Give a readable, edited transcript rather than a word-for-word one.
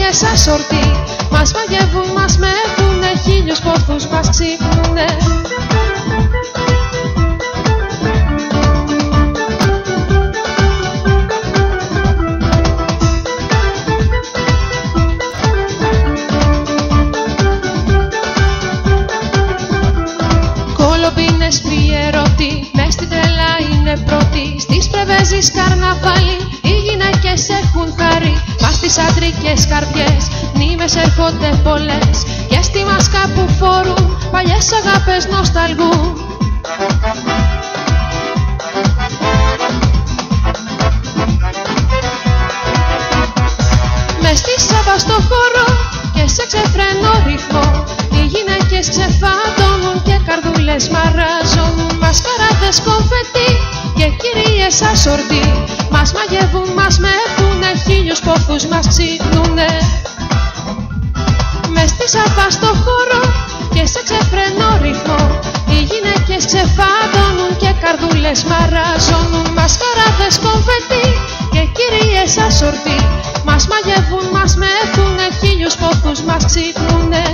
κυρίες ασορτή. Μας μαγεύουν, μας μεθούνε, χίλιους πόθους μας ξύπνουνε. Κολομπίνες πιερωτή, μες στην τρέλα είναι πρώτη. Στις πρεβέζεις καρναβάλι, οι γυναίκες έχουν χαρί. Μας στις άντρικες καρδιές, μνήμες έρχονται πολλές. Και στη μάσκα που φορούν, παλιές αγάπες νοσταλγούν. Μες στη Σάββα στο χώρο και σε ξεφρενό ρυθμό, οι γυναίκες ξεφαντώνουν και καρδούλες μαραζώνουν. Μασκαράδες κομφετί και κυρίες ασορτή. Μας μαγεύουν, μας μεθούνε, χίλιους πόθους μας ξύπνουνε. Μες στη Σάββα στο χώρο και σε ξεφρενό ρυθμό, οι γυναίκες ξεφαντώνουν και καρδούλες μαραζώνουν. Μασκαράδες κομφετί και κυρίες ασορτή. Μας μαγεύουν, μας μεθούνε, χίλιους πόθους μας ξύπνουνε.